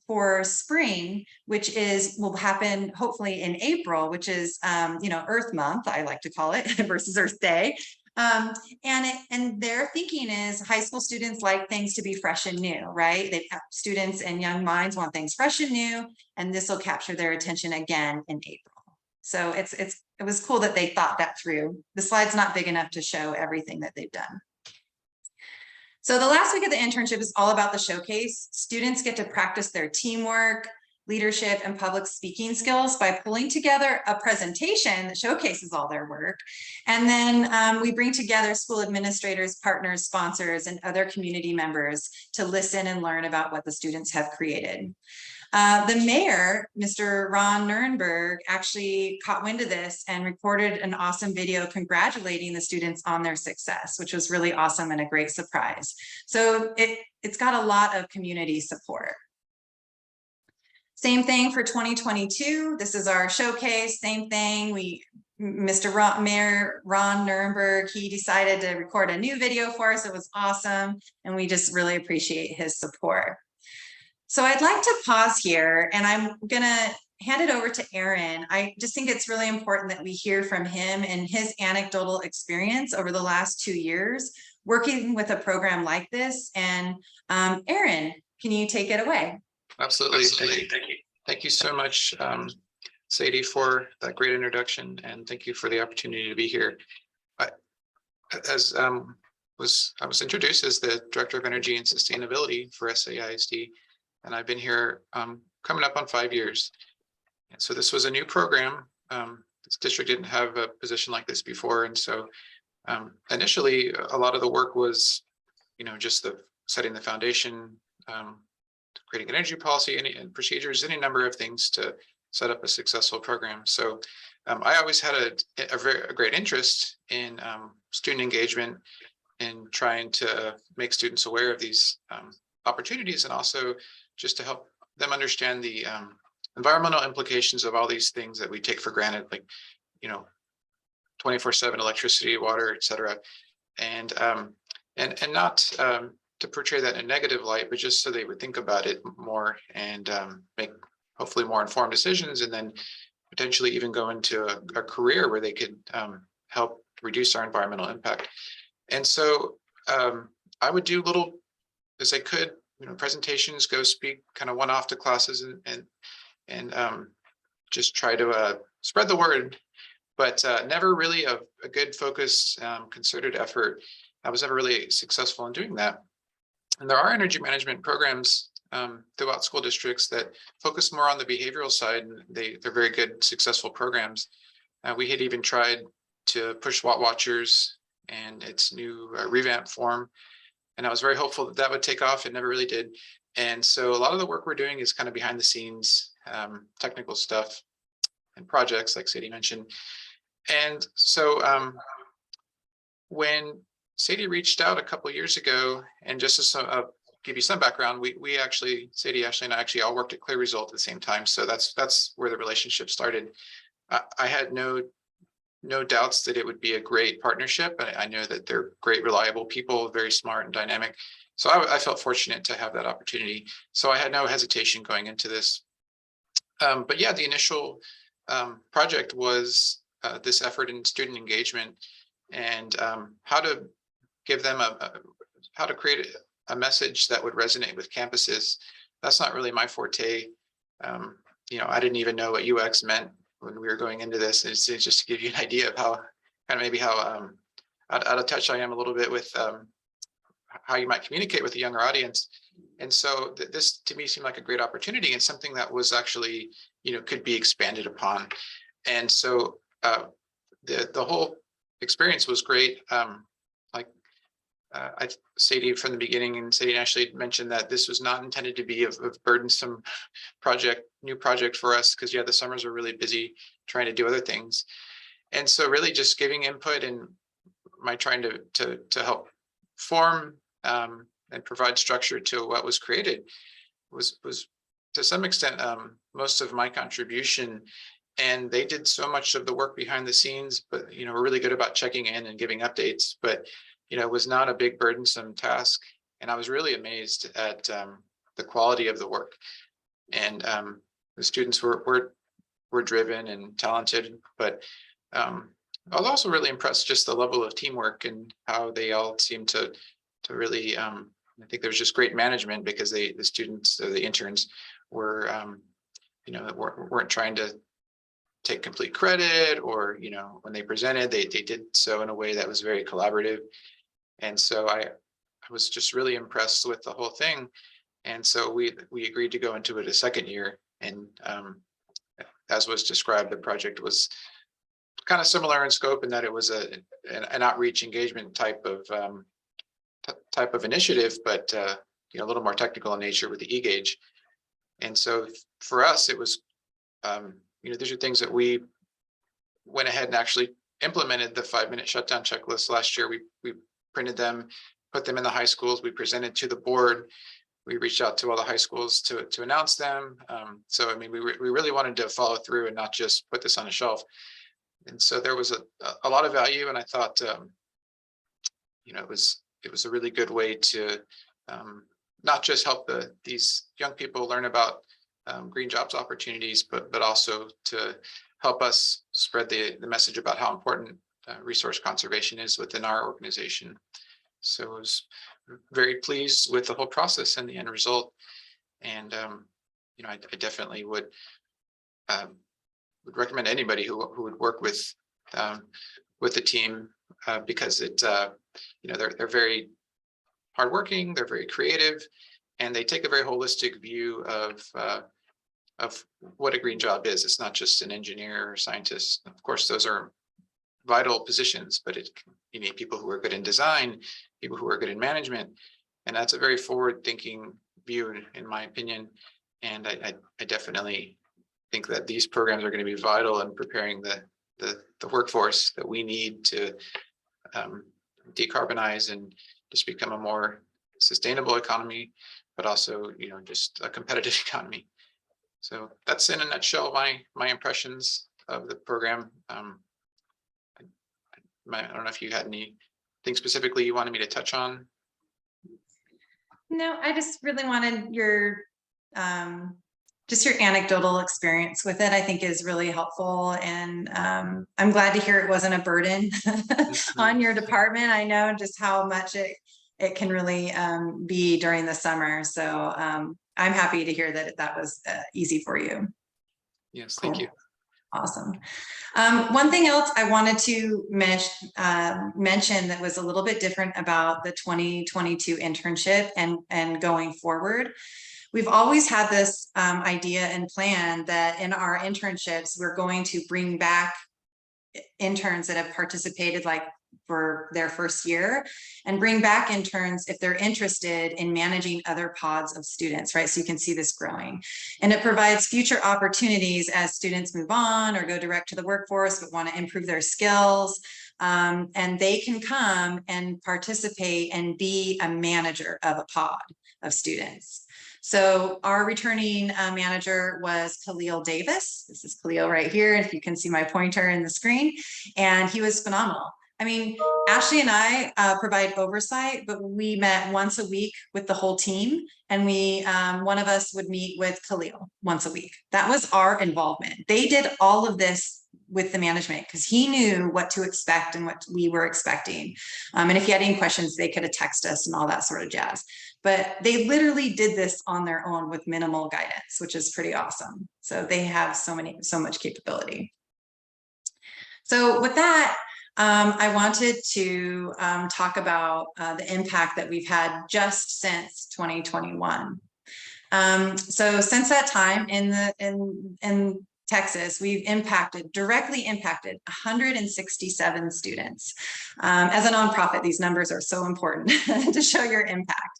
for spring, which will happen hopefully in April, which is you know, Earth Month, I like to call it, versus Earth Day. And their thinking is high school students like things to be fresh and new, right? Students and young minds want things fresh and new, and this will capture their attention again in April. So it was cool that they thought that through. The slide's not big enough to show everything that they've done. So the last week of the internship is all about the showcase. Students get to practice their teamwork, leadership, and public speaking skills by pulling together a presentation that showcases all their work. And then we bring together school administrators, partners, sponsors, and other community members to listen and learn about what the students have created. The mayor, Mr. Ron Nirenberg, actually caught wind of this and recorded an awesome video congratulating the students on their success, which was really awesome and a great surprise. So it's got a lot of community support. Same thing for 2022. This is our showcase, same thing. Mayor Ron Nirenberg, he decided to record a new video for us. It was awesome. And we just really appreciate his support. So I'd like to pause here and I'm gonna hand it over to Erin. I just think it's really important that we hear from him and his anecdotal experience over the last 2 years working with a program like this. And Erin, can you take it away? Absolutely. Thank you so much, Sadie, for that great introduction, and thank you for the opportunity to be here. I was introduced as the Director of Energy and Sustainability for SAISD, and I've been here coming up on 5 years. And so this was a new program. This district didn't have a position like this before, and so initially a lot of the work was, you know, just setting the foundation, creating an energy policy and procedures, any number of things to set up a successful program. So I always had a great interest in student engagement and trying to make students aware of these opportunities, and also just to help them understand the environmental implications of all these things that we take for granted, like, you know, 24/7 electricity, water, etc. And not to portray that in a negative light, but just so they would think about it more and make hopefully more informed decisions, and then potentially even go into a career where they could help reduce our environmental impact. And so I would do little, as I could, you know, presentations, go speak kind of one-off to classes, and just try to spread the word, but never really a good focused concerted effort. I was never really successful in doing that. And there are energy management programs throughout school districts that focus more on the behavioral side, and they're very good, successful programs. We had even tried to push Watt Watchers and its new revamped form, and I was very hopeful that that would take off. It never really did. And so a lot of the work we're doing is kind of behind the scenes, technical stuff and projects like Sadie mentioned. And so when Sadie reached out a couple of years ago, and just to give you some background, Sadie, Ashley, and I actually all worked at Clear Result at the same time. So that's where the relationship started. I had no doubts that it would be a great partnership. I know that they're great, reliable people, very smart and dynamic. So I felt fortunate to have that opportunity. So I had no hesitation going into this. But yeah, the initial project was this effort in student engagement, and how to give them how to create a message that would resonate with campuses. That's not really my forte. You know, I didn't even know what UX meant when we were going into this. It's just to give you an idea of how kind of maybe how out of touch I am a little bit with how you might communicate with a younger audience. And so this to me seemed like a great opportunity and something that was actually, could be expanded upon. And so the whole experience was great. Sadie from the beginning, and Sadie and Ashley mentioned that this was not intended to be a burdensome new project for us, because the summers were really busy trying to do other things. And so really just giving input and my trying to help form and provide structure to what was created was to some extent most of my contribution. And they did so much of the work behind the scenes, but we're really good about checking in and giving updates, but it was not a big burdensome task. And I was really amazed at the quality of the work. And the students were driven and talented, but I was also really impressed just the level of teamwork and how they all seemed to really, I think there was just great management, because the students, the interns were, weren't trying to take complete credit, or, when they presented, they did so in a way that was very collaborative. And so I was just really impressed with the whole thing. And so we agreed to go into it a second year. And as was described, the project was kind of similar in scope in that it was an outreach engagement type of initiative, but a little more technical in nature with the e-gauge. And so for us, it was, these are things that we went ahead and actually implemented the 5-minute shutdown checklist last year. We printed them, put them in the high schools. We presented to the board. We reached out to all the high schools to announce them. So, I mean, we really wanted to follow through and not just put this on a shelf. And so there was a lot of value. And I thought, it was a really good way to not just help these young people learn about green jobs opportunities, but also to help us spread the message about how important resource conservation is within our organization. So I was very pleased with the whole process and the end result. And I definitely would recommend anybody who would work with the team, because they're very hardworking, they're very creative, and they take a very holistic view of what a green job is. It's not just an engineer or scientist. Of course, those are vital positions, but you need people who are good in design, people who are good in management, and that's a very forward-thinking view, in my opinion. And I definitely think that these programs are going to be vital in preparing the workforce that we need to decarbonize and just become a more sustainable economy, but also just a competitive economy. So that's in a nutshell my impressions of the program. I don't know if you had anything specifically you wanted me to touch on. No, I just really wanted your just your anecdotal experience with it, I think is really helpful. And I'm glad to hear it wasn't a burden on your department. I know just how much it can really be during the summer. So I'm happy to hear that was easy for you. Yes, thank you. Awesome. One thing else I wanted to mention that was a little bit different about the 2022 internship and going forward. We've always had this idea and plan that in our internships, we're going to bring back interns that have participated like for their first year, and bring back interns if they're interested in managing other pods of students, right? So you can see this growing, and it provides future opportunities as students move on or go direct to the workforce but want to improve their skills, and they can come and participate and be a manager of a pod of students. So our returning manager was Khalil Davis. This is Khalil right here, if you can see my pointer in the screen, and he was phenomenal. I mean, Ashley and I provide oversight, but we met once a week with the whole team, and one of us would meet with Khalil once a week. That was our involvement. They did all of this with the management because he knew what to expect and what we were expecting. And if you had any questions, they could have texted us and all that sort of jazz. But they literally did this on their own with minimal guidance, which is pretty awesome. So they have so much capability. So with that, I wanted to talk about the impact that we've had just since 2021. So since that time in Texas, we've directly impacted 167 students. As a nonprofit, these numbers are so important to show your impact.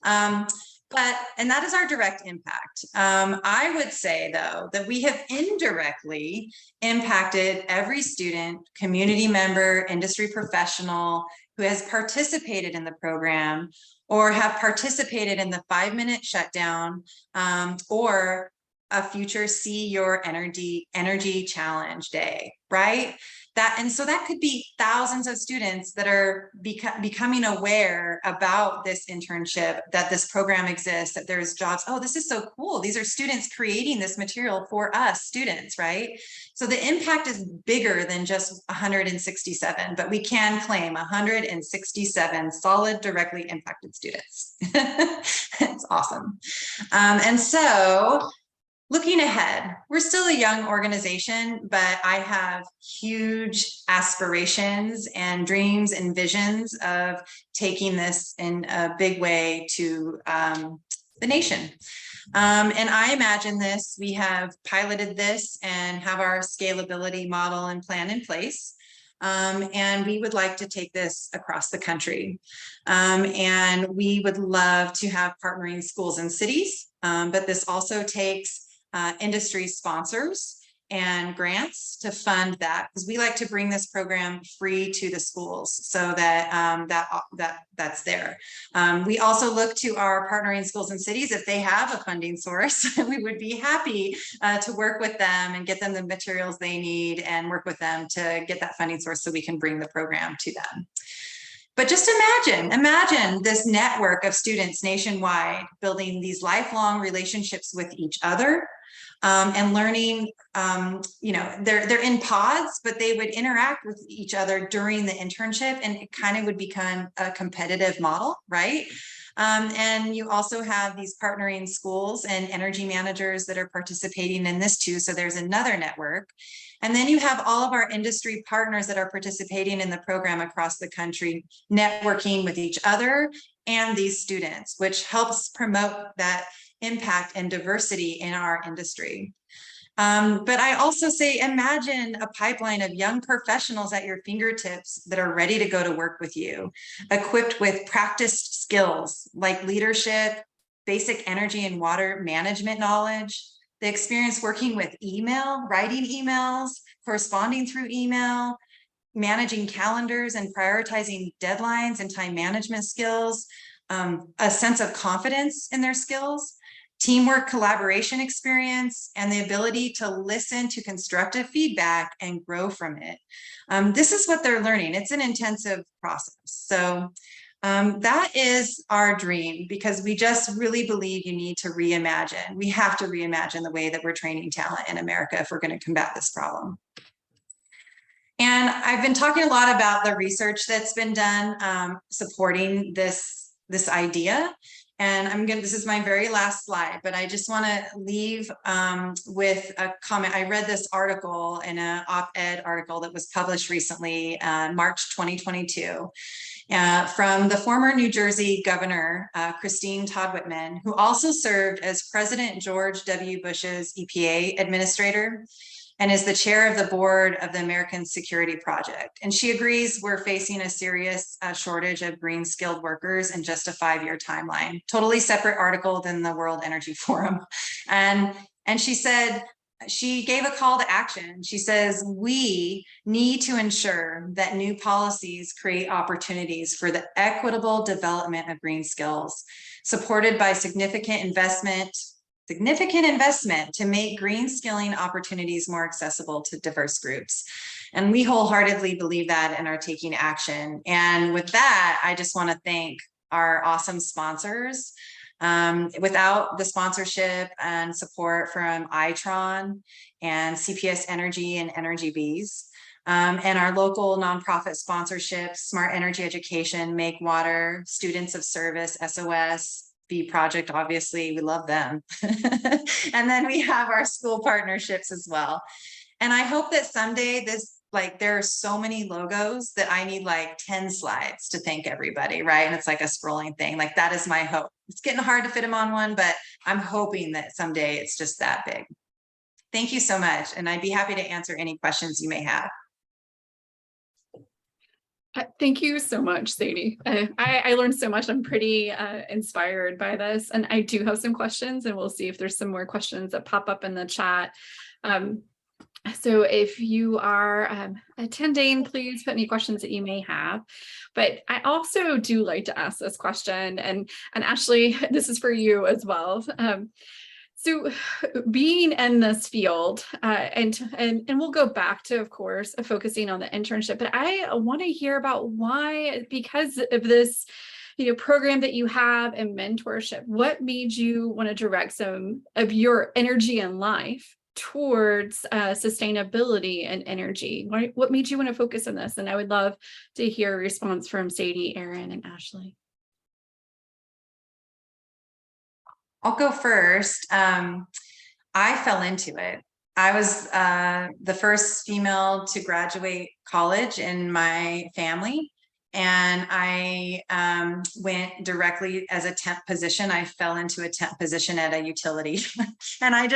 And that is our direct impact. I would say, though, that we have indirectly impacted every student, community member, industry professional who has participated in the program or have participated in the 5-minute shutdown or a future See Your Energy Challenge Day, right? And so that could be thousands of students that are becoming aware about this internship, that this program exists, that there's jobs. Oh, this is so cool. These are students creating this material for us students, right? So the impact is bigger than just 167, but we can claim 167 solid, directly impacted students. It's awesome. And so looking ahead, we're still a young organization, but I have huge aspirations and dreams and visions of taking this in a big way to the nation. And I imagine this, we have piloted this and have our scalability model and plan in place. And we would like to take this across the country. And we would love to have partnering schools and cities, but this also takes industry sponsors and grants to fund that, because we like to bring this program free to the schools so that that's there. We also look to our partnering schools and cities. If they have a funding source, we would be happy to work with them and get them the materials they need and work with them to get that funding source so we can bring the program to them. But just imagine this network of students nationwide building these lifelong relationships with each other. And learning, they're in pods, but they would interact with each other during the internship, and it kind of would become a competitive model, right? And you also have these partnering schools and energy managers that are participating in this too. So there's another network. And then you have all of our industry partners that are participating in the program across the country, networking with each other and these students, which helps promote that impact and diversity in our industry. But I also say, imagine a pipeline of young professionals at your fingertips that are ready to go to work with you, equipped with practiced skills like leadership, basic energy and water management knowledge, the experience working with email, writing emails, corresponding through email, managing calendars and prioritizing deadlines and time management skills, a sense of confidence in their skills, teamwork, collaboration experience, and the ability to listen to constructive feedback and grow from it. This is what they're learning. It's an intensive process. So that is our dream, because we just really believe you need to reimagine. We have to reimagine the way that we're training talent in America if we're going to combat this problem. And I've been talking a lot about the research that's been done supporting this idea. And this is my very last slide, but I just want to leave with a comment. I read this article in an op-ed article that was published recently, March 2022, from the former New Jersey governor, Christine Todd Whitman, who also served as President George W. Bush's EPA administrator and is the chair of the board of the American Security Project. And she agrees we're facing a serious shortage of green skilled workers in just a 5-year timeline, totally separate article than the World Energy Forum. And she said, she gave a call to action. She says, we need to ensure that new policies create opportunities for the equitable development of green skills, supported by significant investment to make green skilling opportunities more accessible to diverse groups. And we wholeheartedly believe that and are taking action. And with that, I just want to thank our awesome sponsors, Without the sponsorship and support from Itron and CPS Energy and Energy Bees, and our local nonprofit sponsorships, Smart Energy Education, Make Water, Students of Service, SOS, B Project, obviously, we love them. And then we have our school partnerships as well. And I hope that someday there are so many logos that I need like 10 slides to thank everybody, right? And it's like a scrolling thing. Like that is my hope. It's getting hard to fit them on one, but I'm hoping that someday it's just that big. Thank you so much. And I'd be happy to answer any questions you may have. Thank you so much, Sadie. I learned so much. I'm pretty inspired by this, and I do have some questions, and we'll see if there's some more questions that pop up in the chat. So if you are attending, please put any questions that you may have. But I also do like to ask this question, and Ashley, this is for you as well. So being in this field, and we'll go back to, of course, focusing on the internship, but I want to hear about why, because of this, program that you have and mentorship, what made you want to direct some of your energy in life towards sustainability and energy? What made you want to focus on this? And I would love to hear a response from Sadie, Erin, and Ashley. I'll go first. I fell into it. I was the first female to graduate college in my family. And I went directly as a temp position. I fell into a temp position at a utility. And I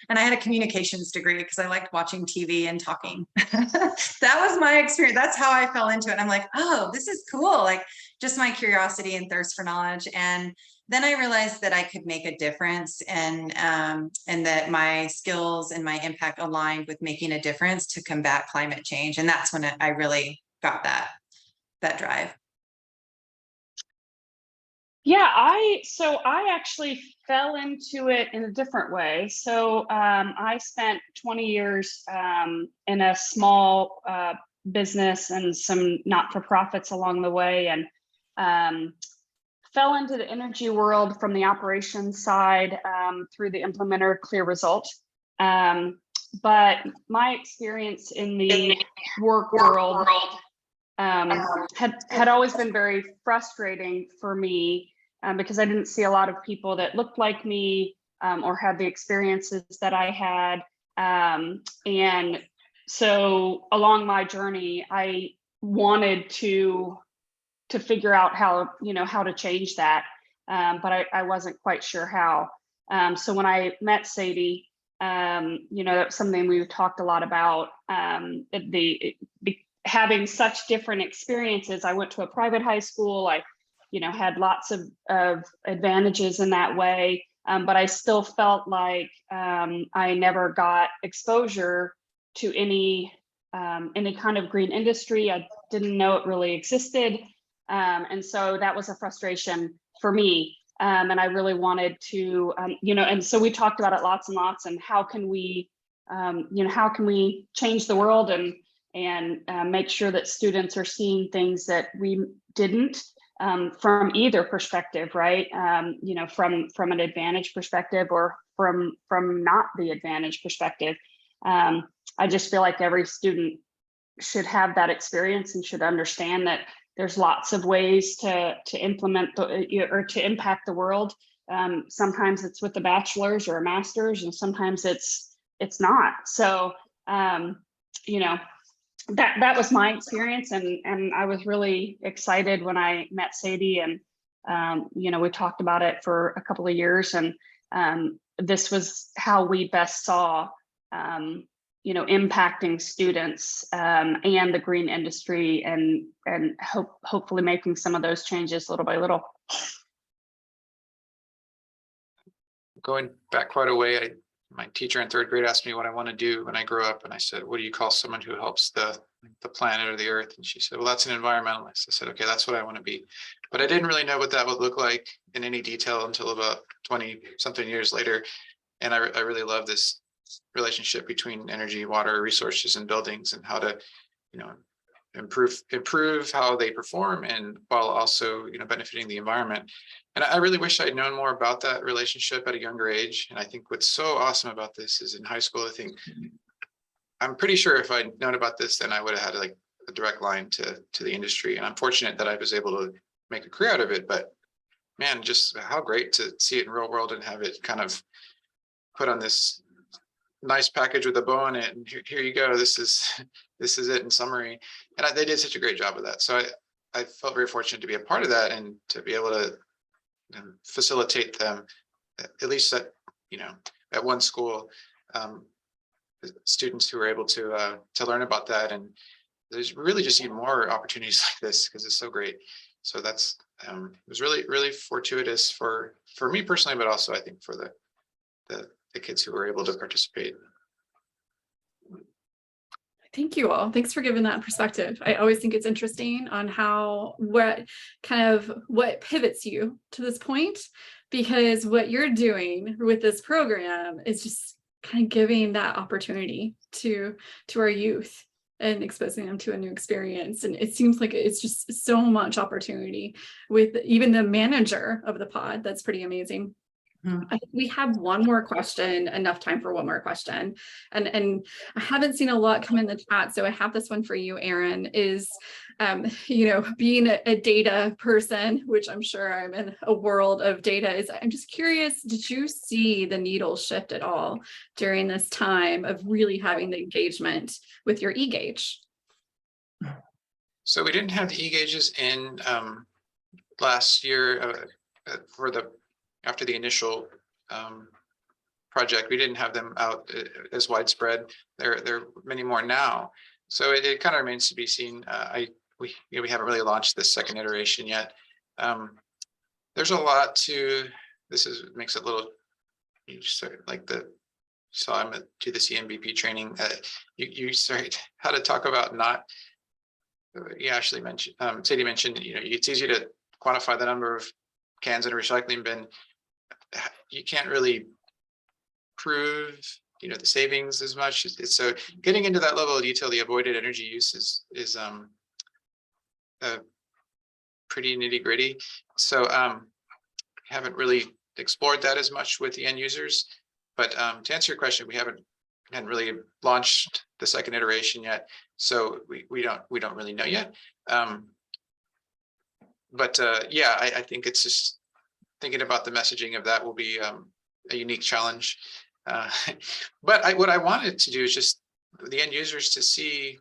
had a communications degree because I liked watching TV and talking. That was my experience. That's how I fell into it. I'm like, oh, this is cool. Like just my curiosity and thirst for knowledge. And then I realized that I could make a difference, and that my skills and my impact aligned with making a difference to combat climate change. And that's when I really got that drive. Yeah, I actually fell into it in a different way. So I spent 20 years in a small business and some not-for-profits along the way, and fell into the energy world from the operations side through the implementer Clear Result. But my experience in the work world had always been very frustrating for me because I didn't see a lot of people that looked like me or had the experiences that I had. And so along my journey, I wanted to figure out how to change that, but I wasn't quite sure how. So when I met Sadie, that's something we've talked a lot about, having such different experiences. I went to a private high school. I had lots of advantages in that way, but I still felt like I never got exposure to any kind of green industry. I didn't know it really existed. And so that was a frustration for me. And I really wanted to, and so we talked about it lots and lots, and how can we change the world and make sure that students are seeing things that we didn't, from either perspective, right? From an advantage perspective or from not the advantage perspective. I just feel like every student should have that experience and should understand that there's lots of ways to implement or to impact the world. Sometimes it's with a bachelor's or a master's, and sometimes it's not. So, that was my experience, and I was really excited when I met Sadie, and we talked about it for a couple of years, and this was how we best saw impacting students and the green industry, and hopefully making some of those changes little by little. Going back quite a way, my teacher in third grade asked me what I want to do when I grow up, and I said, what do you call someone who helps the planet or the earth? And she said, well, that's an environmentalist. I said, okay, that's what I want to be. But I didn't really know what that would look like in any detail until about 20 something years later. And I really love this relationship between energy, water, resources, and buildings, and how to improve how they perform, and while also, benefiting the environment. And I really wish I'd known more about that relationship at a younger age. And I think what's so awesome about this is in high school, I'm pretty sure if I'd known about this, then I would have had like a direct line to the industry. And I'm fortunate that I was able to make a career out of it. But man, just how great to see it in real world and have it kind of put on this nice package with a bow on it. And here you go. This is it in summary. And they did such a great job of that. So I felt very fortunate to be a part of that and to be able to facilitate them, at least at one school, students who were able to learn about that. And there's really just even more opportunities like this because it's so great. So that's it was really, really fortuitous for me personally, but also I think for the kids who were able to participate. Thank you all. Thanks for giving that perspective. I always think it's interesting on what pivots you to this point, because what you're doing with this program is just kind of giving that opportunity to our youth and exposing them to a new experience. And it seems like it's just so much opportunity with even the manager of the pod. That's pretty amazing. I think we have one more question, enough time for one more question. And I haven't seen a lot come in the chat. So I have this one for you, Aaron, is, being a data person, which I'm sure I'm in a world of data, I'm just curious, did you see the needle shift at all during this time of really having the engagement with your e-gauge? So we didn't have the e-gauges in last year after the initial project. We didn't have them out as widespread. There are many more now. So it kind of remains to be seen. We haven't really launched this second iteration yet. There's a lot to this. Makes it a little. You start like so I'm do the CMBP training. You start how to talk about not. You actually mentioned. Sadie mentioned. It's easy to quantify the number of cans in a recycling bin. You can't really prove the savings as much. So getting into that level of detail, the avoided energy use is pretty nitty gritty. So haven't really explored that as much with the end users. But to answer your question, we hadn't really launched the second iteration yet, so we don't really know yet. But I think it's just thinking about the messaging of that will be a unique challenge. But what I wanted to do is just the end users to see,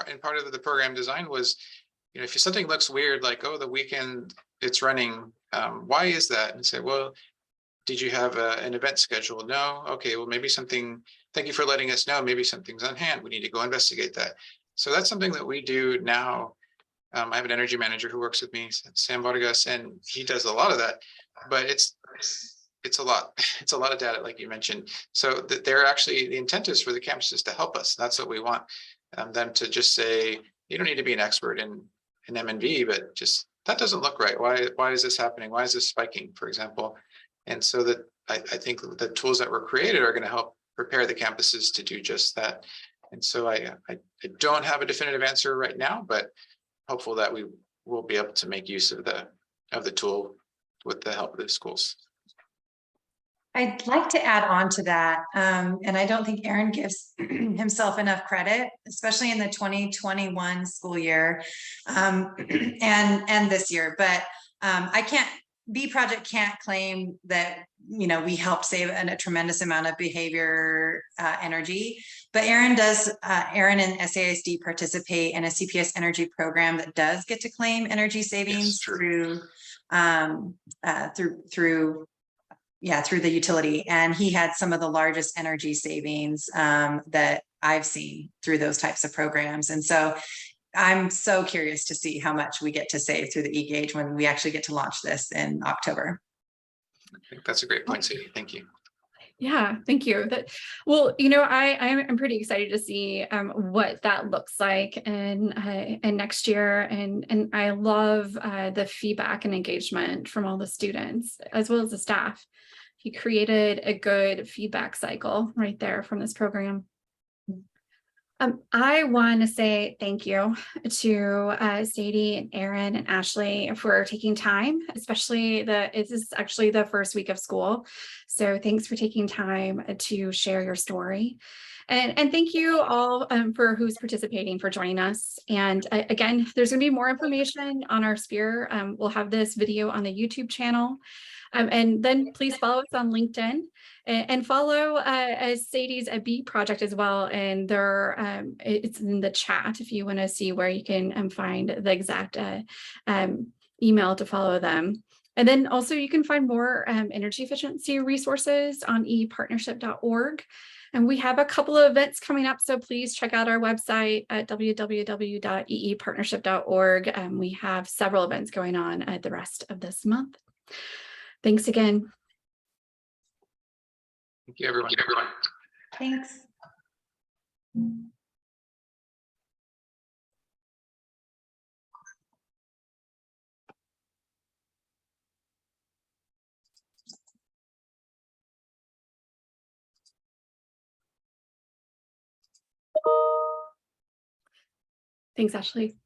and part of the program design was, if something looks weird, like, oh, the weekend it's running, why is that? And say, well, did you have an event schedule? No. Okay, well, maybe something, thank you for letting us know, maybe something's on hand. We need to go investigate that. So that's something that we do now. I have an energy manager who works with me, Sam Vargas, and he does a lot of that, but it's a lot. It's a lot of data, like you mentioned. So they're actually, the intent is for the campuses to help us. That's what we want them to just say, you don't need to be an expert in M&V, but just, that doesn't look right. Why is this happening? Why is this spiking, for example? And so that I think the tools that were created are going to help prepare the campuses to do just that. And so I don't have a definitive answer right now, but hopeful that we will be able to make use of the tool with the help of the schools. I'd like to add on to that, and I don't think Aaron gives himself enough credit, especially in the 2021 school year and this year. But B Project can't claim that we helped save a tremendous amount of behavior energy. But Aaron and SAISD participate in a CPS energy program that does get to claim energy savings through the utility. And he had some of the largest energy savings that I've seen through those types of programs. And so I'm so curious to see how much we get to save through the e-gauge when we actually get to launch this in October. I think that's a great point, Sadie. Thank you. Yeah, thank you. I'm pretty excited to see what that looks like and next year, and I love the feedback and engagement from all the students as well as the staff. You created a good feedback cycle right there from this program. I want to say thank you to Sadie and Erin and Ashley for taking time, especially this is actually the first week of school. So thanks for taking time to share your story. And thank you all for who's participating for joining us. And again, there's going to be more information on our Sphere. We'll have this video on the YouTube channel. And then please follow us on LinkedIn and follow Sadie's B project as well. And it's in the chat if you want to see where you can find the exact email to follow them. And then also you can find more energy efficiency resources on epartnership.org. And we have a couple of events coming up, so please check out our website at www.eepartnership.org. We have several events going on the rest of this month. Thanks again. Thank you, everyone. Thanks. Thanks, Ashley.